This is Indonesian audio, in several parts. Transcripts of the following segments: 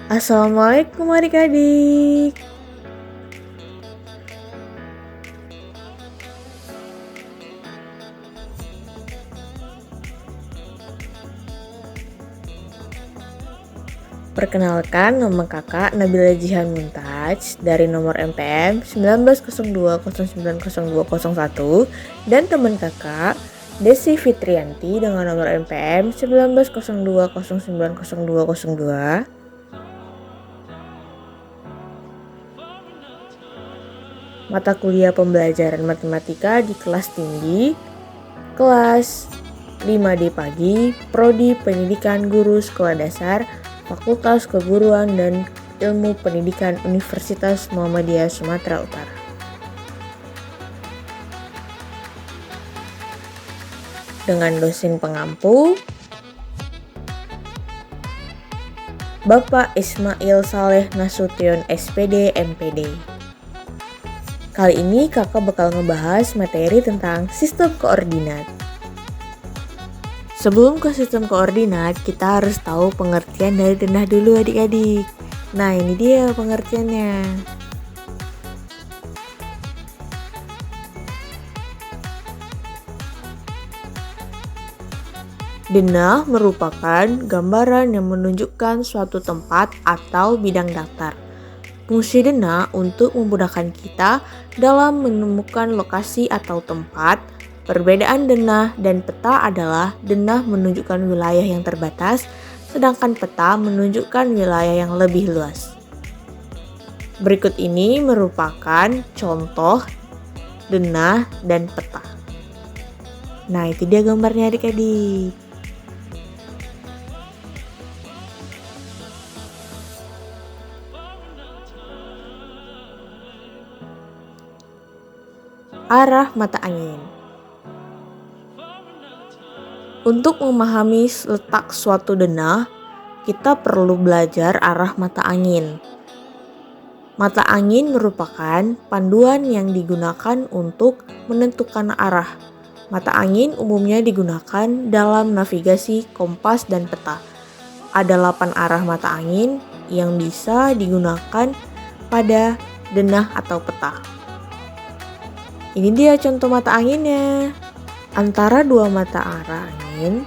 Assalamualaikum adik-adik. Perkenalkan, nama kakak Nabila Jihan Muntaj dari nomor MPM 1902090201 dan teman kakak Desi Fitrianti dengan nomor MPM 1902090202. Mata kuliah pembelajaran matematika di kelas tinggi, kelas 5D pagi, Prodi Pendidikan Guru Sekolah Dasar, Fakultas Keguruan dan Ilmu Pendidikan Universitas Muhammadiyah Sumatera Utara. Dengan dosen pengampu, Bapak Ismail Saleh Nasution SPD MPD. Kali ini kakak bakal ngebahas materi tentang sistem koordinat. Sebelum ke sistem koordinat, kita harus tahu pengertian dari denah dulu adik-adik. Nah, ini dia pengertiannya. Denah merupakan gambaran yang menunjukkan suatu tempat atau bidang datar. Fungsi denah untuk memudahkan kita dalam menemukan lokasi atau tempat. Perbedaan denah dan peta adalah denah menunjukkan wilayah yang terbatas, sedangkan peta menunjukkan wilayah yang lebih luas. Berikut ini merupakan contoh denah dan peta. Nah, itu dia gambarnya adik-adik. Arah mata angin. Untuk memahami letak suatu denah, kita perlu belajar arah mata angin. Mata angin merupakan panduan yang digunakan untuk menentukan arah. Mata angin umumnya digunakan dalam navigasi, kompas, dan peta. Ada 8 arah mata angin yang bisa digunakan pada denah atau peta. Ini dia contoh mata anginnya. Antara dua mata arah angin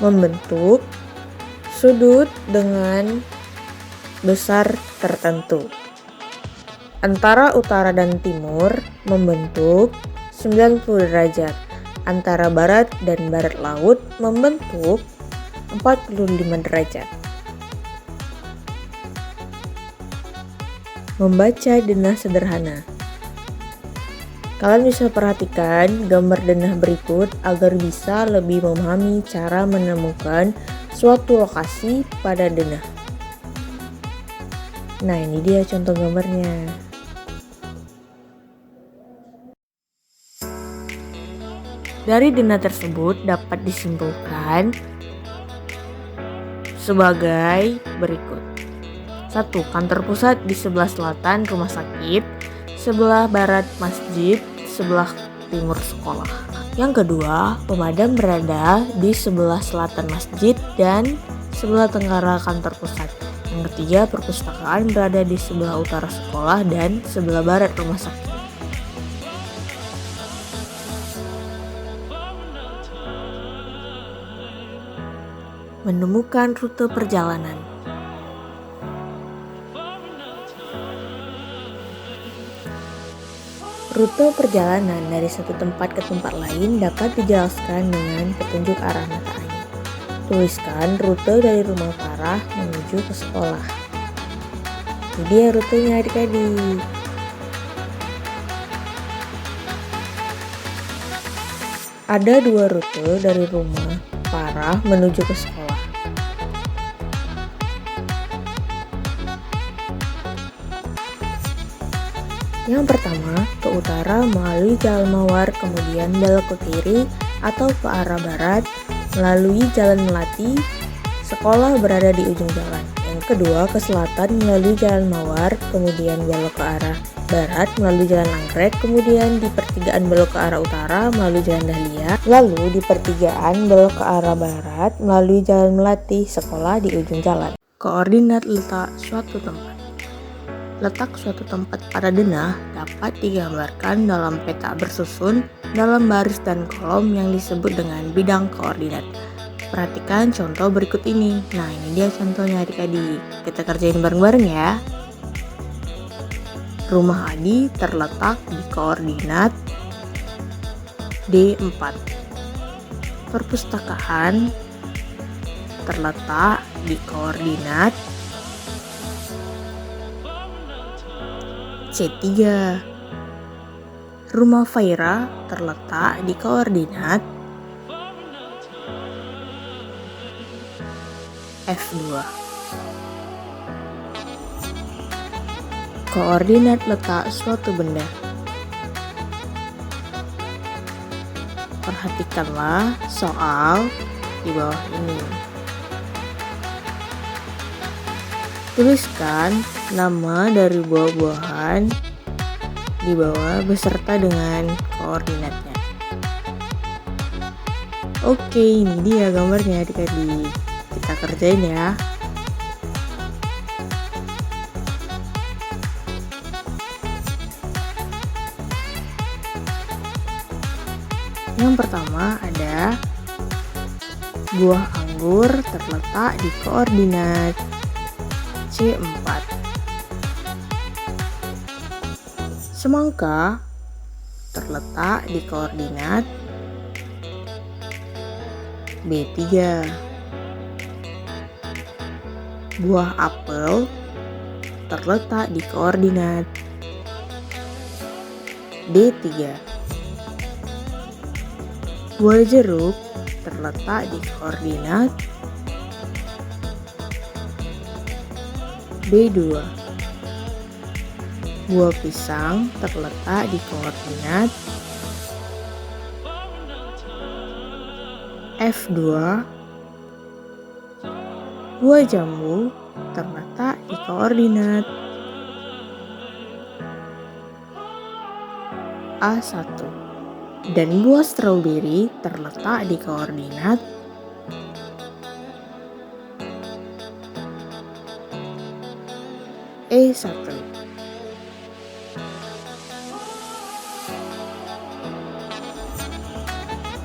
membentuk sudut dengan besar tertentu. Antara utara dan timur membentuk 90 derajat. Antara barat dan barat laut membentuk 45 derajat. Membaca denah sederhana. Kalian bisa perhatikan gambar denah berikut agar bisa lebih memahami cara menemukan suatu lokasi pada denah. Nah, ini dia contoh gambarnya. Dari denah tersebut dapat disimpulkan sebagai berikut. 1. Kantor pusat di sebelah selatan rumah sakit, sebelah barat masjid, sebelah timur sekolah. Yang kedua, pemadam berada di sebelah selatan masjid dan sebelah tenggara kantor pusat. Yang ketiga, perpustakaan berada di sebelah utara sekolah dan sebelah barat rumah sakit. Menemukan rute perjalanan. Rute perjalanan dari satu tempat ke tempat lain dapat dijelaskan dengan petunjuk arah mata angin. Tuliskan rute dari rumah Farah menuju ke sekolah. Ini dia rutenya adik-adik. Ada 2 rute dari rumah Farah menuju ke sekolah. Yang pertama, ke utara melalui Jalan Mawar, kemudian belok ke kiri atau ke arah barat melalui Jalan Melati, sekolah berada di ujung jalan. Yang kedua, ke selatan melalui Jalan Mawar, kemudian belok ke arah barat melalui Jalan Anggrek, kemudian di pertigaan belok ke arah utara melalui Jalan Dahlia, lalu di pertigaan belok ke arah barat melalui Jalan Melati, sekolah di ujung jalan. Koordinat letak suatu tempat. Letak suatu tempat pada denah dapat digambarkan dalam peta bersusun dalam baris dan kolom yang disebut dengan bidang koordinat. Perhatikan contoh berikut ini. Nah, ini dia contohnya adik-adik. Kita kerjain bareng-bareng ya. Rumah Adi terletak di koordinat D4. Perpustakaan terletak di koordinat C3. Rumah Faira terletak di koordinat F2. Koordinat letak suatu benda. Perhatikanlah soal di bawah ini. Tuliskan nama dari buah-buahan di bawah beserta dengan koordinatnya. Oke, ini dia gambarnya adik-adik. Kita kerjain ya. Yang pertama ada buah anggur terletak di koordinat C4. Semangka terletak di koordinat B3. Buah apel terletak di koordinat D3. Buah jeruk terletak di koordinat B2. Buah pisang terletak di koordinat F2. Buah jambu terletak di koordinat A1. Dan buah stroberi terletak di koordinat E1.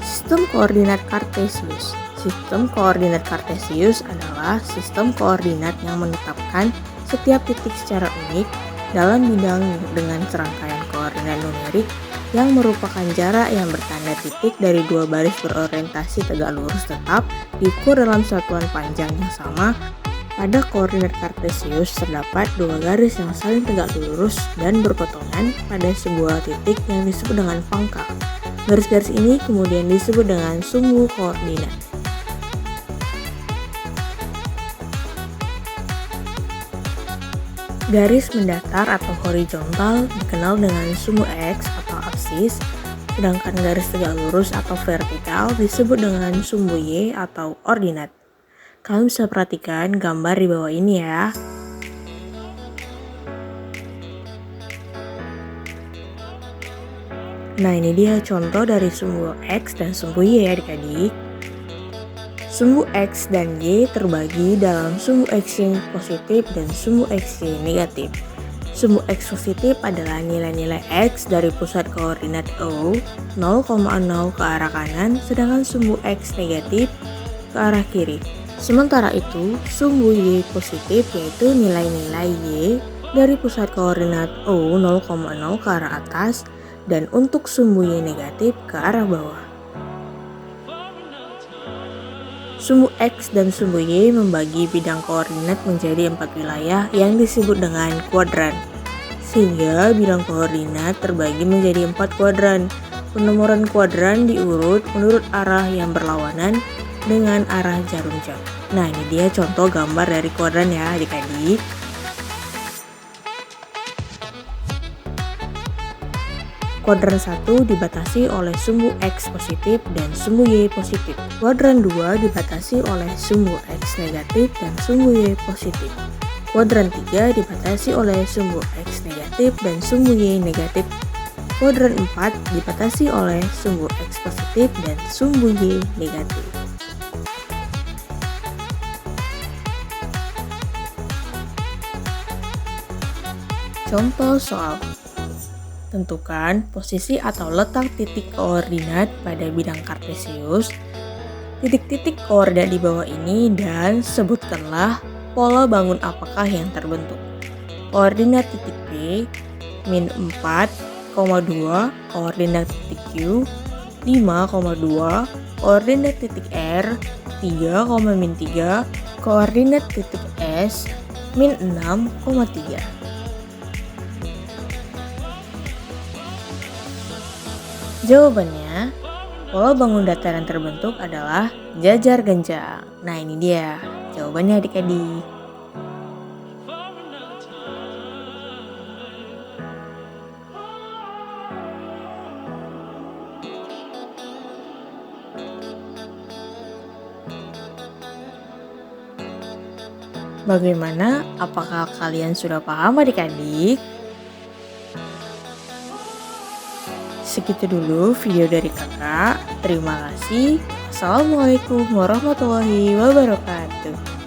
Sistem koordinat Kartesius. Sistem koordinat Kartesius adalah sistem koordinat yang menetapkan setiap titik secara unik dalam bidang dengan serangkaian koordinat numerik yang merupakan jarak yang bertanda titik dari dua baris berorientasi tegak lurus tetap diukur dalam satuan panjang yang sama. Pada koordinat Kartesius terdapat dua garis yang saling tegak lurus dan berpotongan pada sebuah titik yang disebut dengan pangkal. Garis-garis ini kemudian disebut dengan sumbu koordinat. Garis mendatar atau horizontal dikenal dengan sumbu X atau absis, sedangkan garis tegak lurus atau vertikal disebut dengan sumbu Y atau ordinat. Kalian bisa perhatikan gambar di bawah ini ya. Nah, ini dia contoh dari sumbu X dan sumbu Y ya adik-adik. Sumbu X dan Y terbagi dalam sumbu X yang positif dan sumbu X yang negatif. Sumbu X positif adalah nilai-nilai X dari pusat koordinat O 0,0 ke arah kanan, sedangkan sumbu X negatif ke arah kiri. Sementara itu, sumbu Y positif yaitu nilai-nilai Y dari pusat koordinat O 0,0 ke arah atas dan untuk sumbu Y negatif ke arah bawah. Sumbu X dan sumbu Y membagi bidang koordinat menjadi 4 wilayah yang disebut dengan kuadran. Sehingga bidang koordinat terbagi menjadi 4 kuadran. Penomoran kuadran diurut menurut arah yang berlawanan dengan arah jarum jam. Nah, ini dia contoh gambar dari kuadran ya adik-adik. Kuadran 1 dibatasi oleh sumbu X positif dan sumbu Y positif. Kuadran 2 dibatasi oleh sumbu X negatif dan sumbu Y positif. Kuadran 3 dibatasi oleh sumbu X negatif dan sumbu Y negatif. Kuadran 4 dibatasi oleh sumbu X positif dan sumbu Y negatif. Contoh soal: tentukan posisi atau letak titik koordinat pada bidang kartesius, titik-titik koordinat di bawah ini, dan sebutkanlah pola bangun apakah yang terbentuk. Koordinat titik P, min 4,2, koordinat titik Q, 5,2, koordinat titik R, 3,-3, koordinat titik S, min 6,3. Jawabannya, pola bangun datar yang terbentuk adalah jajar genjang. Nah, ini dia jawabannya adik-adik. Bagaimana? Apakah kalian sudah paham adik-adik? Segitu dulu video dari kakak. Terima kasih. Assalamualaikum warahmatullahi wabarakatuh.